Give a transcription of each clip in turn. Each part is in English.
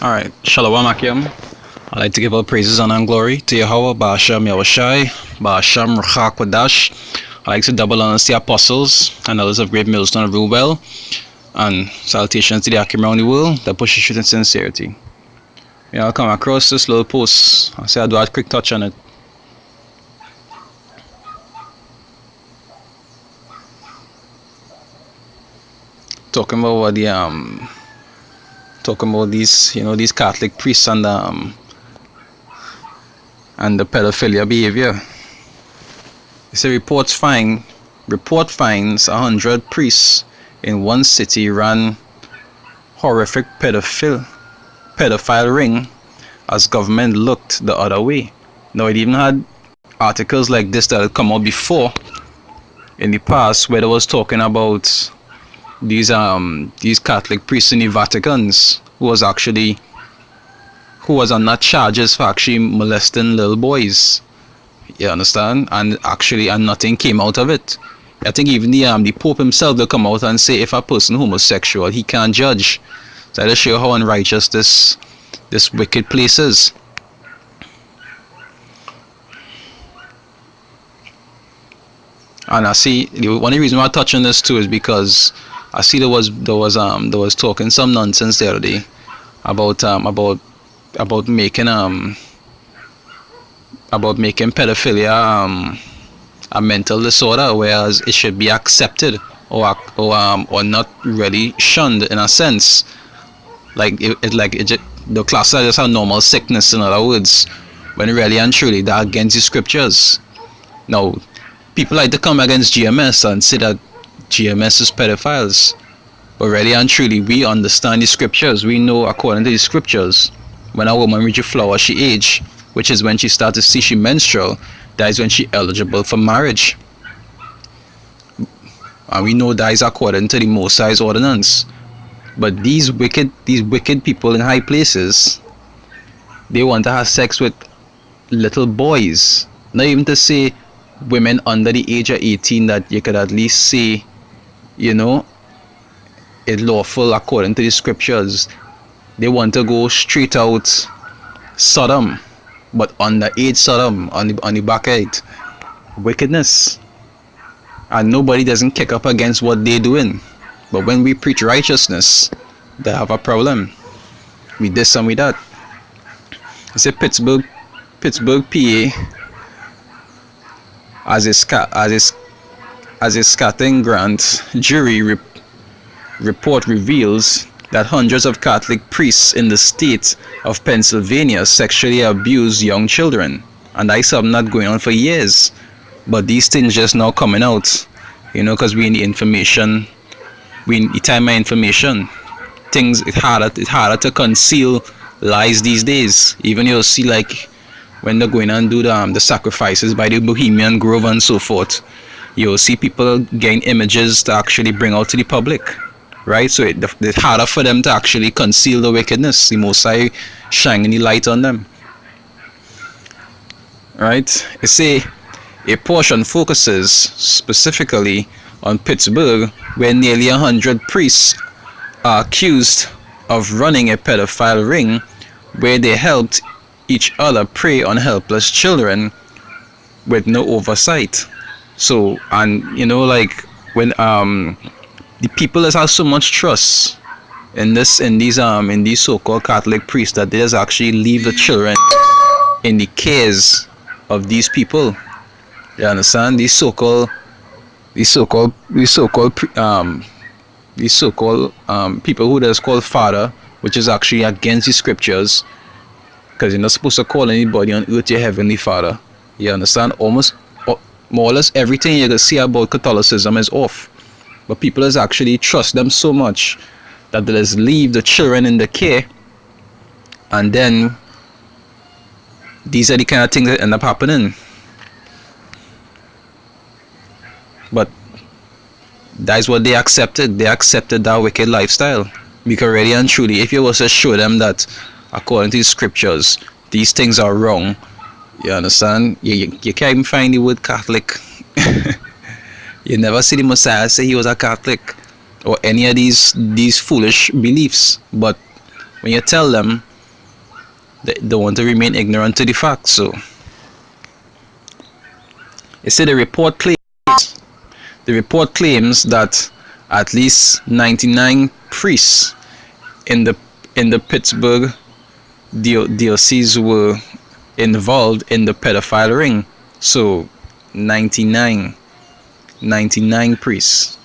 Alright, Shalom Akim. I'd like to give all praises, honor, and glory to Yahweh, Ba'ashem Yahushai, Ba'ashem Ruach Kodash. I'd like to double honors to the apostles and others of great millstone of rule well, and salutations to the Akim around the world that pushes truth and sincerity. I'll come across this little post. I'll say I'll do a quick touch on it. Talking about what talking about these Catholic priests and the pedophilia behavior. It's a report finds 100 priests in one city ran horrific pedophile ring as government looked the other way. Now it even had articles like this that had come out before in the past where they was talking about these Catholic priests in the Vaticans who was on that charges for actually molesting little boys. You understand? And nothing came out of it. I think even the Pope himself will come out and say if a person homosexual, he can't judge. So that'll show how unrighteous this wicked place is. And I see one of the reasons why I touch on this too is because I see there was talking some nonsense the other day about making pedophilia a mental disorder, whereas it should be accepted or not really shunned in a sense. The class are just a normal sickness, in other words, when really and truly they're against the scriptures. Now, people like to come against GMS and say that GMS is pedophiles, but really and truly we understand the scriptures. We know according to the scriptures, when a woman reaches flower she age, which is when she starts to see she menstrual, that is when she eligible for marriage. And we know that is according to the Most High's ordinance. But these wicked people in high places, they want to have sex with little boys. Not even to say women under the age of 18 that you could at least say, it's lawful according to the scriptures. They want to go straight out Sodom, but underage Sodom on the back end. Wickedness. And nobody doesn't kick up against what they're doing. But when we preach righteousness, they have a problem. We this and we that. I say Pittsburgh, PA, as a scattering grant jury report reveals that hundreds of Catholic priests in the state of Pennsylvania sexually abuse young children, and that's something not going on for years. But these things just now coming out, because we in the information. We in the time of information, it's harder to conceal lies these days. Even you'll see like when they're going and do the sacrifices by the Bohemian Grove and so forth, you'll see people getting images to actually bring out to the public, right? So it's harder for them to actually conceal the wickedness. The Most High shining the light on them, right? A portion focuses specifically on Pittsburgh, where nearly 100 priests are accused of running a pedophile ring where they helped each other prey on helpless children with no oversight. So, and when the people that have so much trust in these so-called Catholic priests that they just actually leave the children in the cares of these people. You understand? These so-called people who there's called father, which is actually against the scriptures, because you're not supposed to call anybody on earth your heavenly father. You understand? Almost more or less everything you can see about Catholicism is off, but people is actually trust them so much that they just leave the children in the care, and then these are the kind of things that end up happening. But that is what they accepted. They accepted that wicked lifestyle. Because really and truly, if you was to show them that according to the scriptures, these things are wrong, you understand? You can't even find the word Catholic. You never see the Messiah say he was a Catholic or any of these foolish beliefs. But when you tell them They want to remain ignorant to the facts. So it said the report claims that at least 99 priests in the Pittsburgh diocese were involved in the pedophile ring. So 99 priests.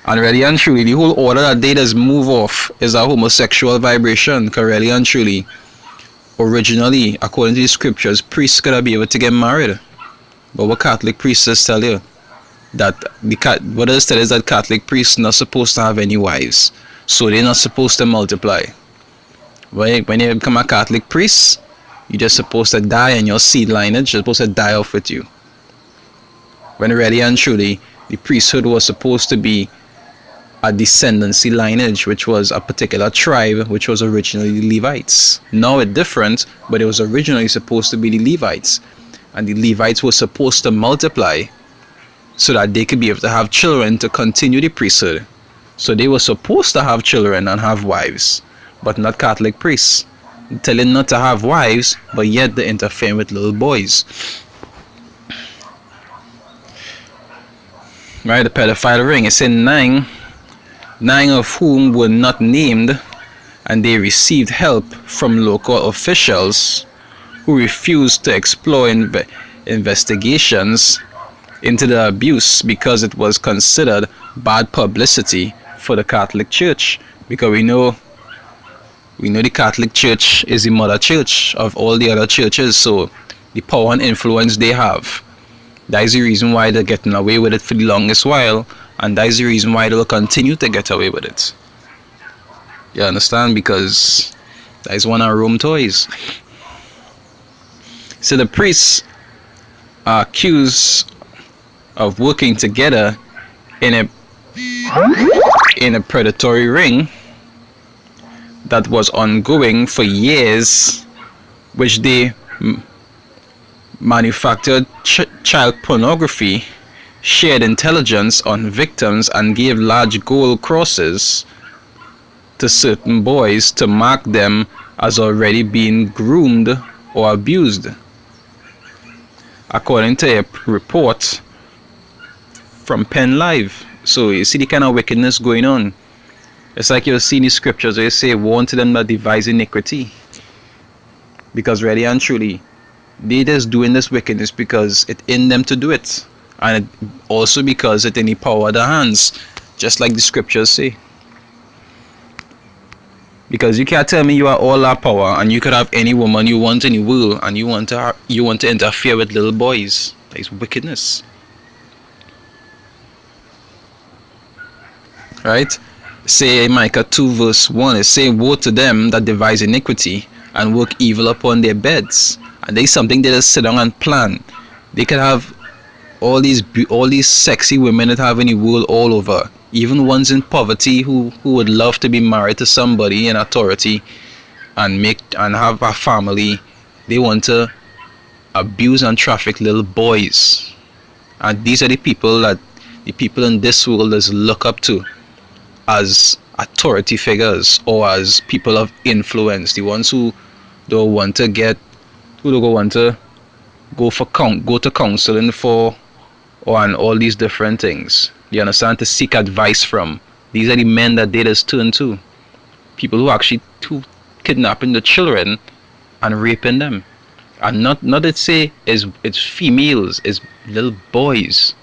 And really and truly, the whole order that they just move off is a homosexual vibration. Because really and truly, originally, according to the scriptures, priests could be able to get married. But what Catholic priests tell you, that what they tell is that Catholic priests not supposed to have any wives. So they're not supposed to multiply. When you become a Catholic priest, you're just supposed to die, and your seed lineage is supposed to die off with you. When really and truly, the priesthood was supposed to be a descendancy lineage, which was a particular tribe, which was originally the Levites. Now it's different, but it was originally supposed to be the Levites. And the Levites were supposed to multiply so that they could be able to have children to continue the priesthood. So they were supposed to have children and have wives, but not Catholic priests. Telling not to have wives, but yet they interfere with little boys. Right, the pedophile ring. It's in nine of whom were not named, and they received help from local officials who refused to explore investigations into the abuse because it was considered bad publicity for the Catholic Church. Because we know the Catholic Church is the mother church of all the other churches, so the power and influence they have. That is the reason why they're getting away with it for the longest while, and that is the reason why they'll continue to get away with it. You understand? Because that is one of Rome toys. So the priests are accused of working together in a predatory ring that was ongoing for years, which they manufactured child pornography, shared intelligence on victims, and gave large gold crosses to certain boys to mark them as already being groomed or abused. According to a report from Penn Live. So you see the kind of wickedness going on. It's like you'll see in the scriptures where you say, woe unto them that devise iniquity. Because really and truly, they just doing this wickedness because it's in them to do it. And also because it's in the power of their hands. Just like the scriptures say. Because you can't tell me you are all that power and you could have any woman you want in the world and you want to interfere with little boys. That is wickedness. Right? Say Micah 2 verse 1, it say, woe to them that devise iniquity and work evil upon their beds. And there's something they just sit down and plan. They could have all these sexy women that have in the world all over. Even ones in poverty who would love to be married to somebody in authority and have a family. They want to abuse and traffic little boys. And these are the people that the people in this world just look up to as authority figures or as people of influence. The ones who don't want to go to counseling for and all these different things. You understand? To seek advice from. These are the men that they just turn to. People who actually kidnapping the children and raping them. And not to say it's females, it's little boys.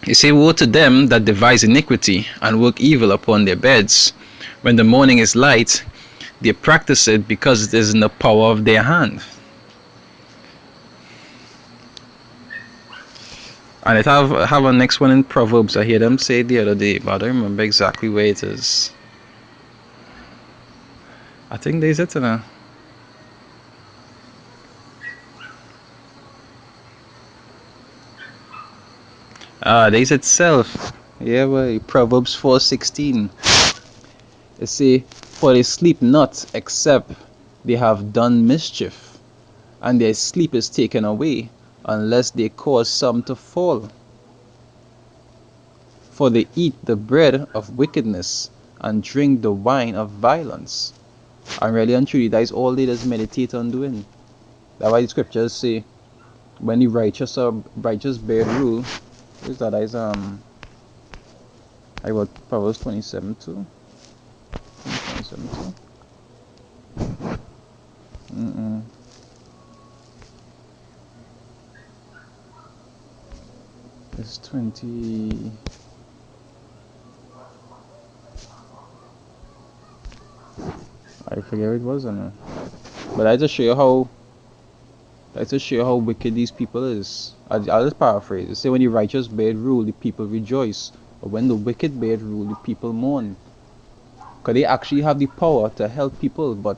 You say, woe to them that devise iniquity and work evil upon their beds. When the morning is light, they practice it because it is in the power of their hand. And it have a next one in Proverbs. I hear them say the other day, but I don't remember exactly where it is. I think there's it now. There's itself. Yeah, well, Proverbs 4:16. It say, for they sleep not except they have done mischief, and their sleep is taken away unless they cause some to fall. For they eat the bread of wickedness and drink the wine of violence. And really and truly, that is all they just meditate on doing. That's why the scriptures say, when the righteous bear rule, is that is I wrote Proverbs 27 too. 27 too. It's 20. I forget what it was, I know. But I just show you how wicked these people is. I'll just paraphrase. It say, when the righteous bear rule, the people rejoice, but when the wicked bear rule, the people mourn. Because they actually have the power to help people, but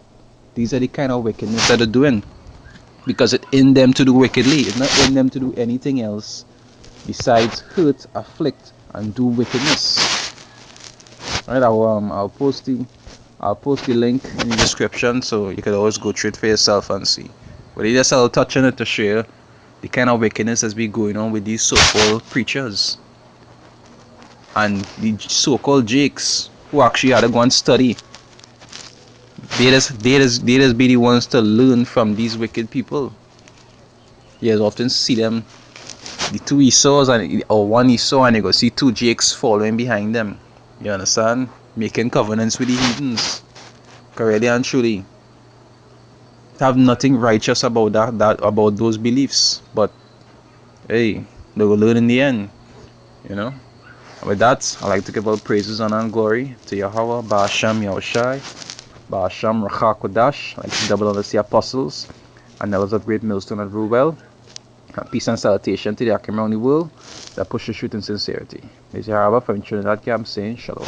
these are the kind of wickedness that they're doing. Because it's in them to do wickedly. It's not in them to do anything else besides hurt, afflict, and do wickedness. Alright, I'll post the link in the description, so you can always go through it for yourself and see. But it just I'll touch on it to share the kind of wickedness that's been going on with these so-called preachers and the so-called jakes who actually had to go and study. They just be the ones to learn from these wicked people. You often see them, the two Esau's or one Esau, and you go see two jakes following behind them. You understand? Making covenants with the heathens. Really and truly, have nothing righteous about about those beliefs. But hey, they will learn in the end. You know. And with that, I like to give all praises, honor, and glory to Yahweh, Ba'asham Yahushai, Ba'asham Racha Kodash, like to double honor the apostles, and elders of Great Millstone and Ruwell. Peace and salutation to the Akim around the world that push the truth in sincerity. This is Yahweh from Trinidad Camp saying Shalom.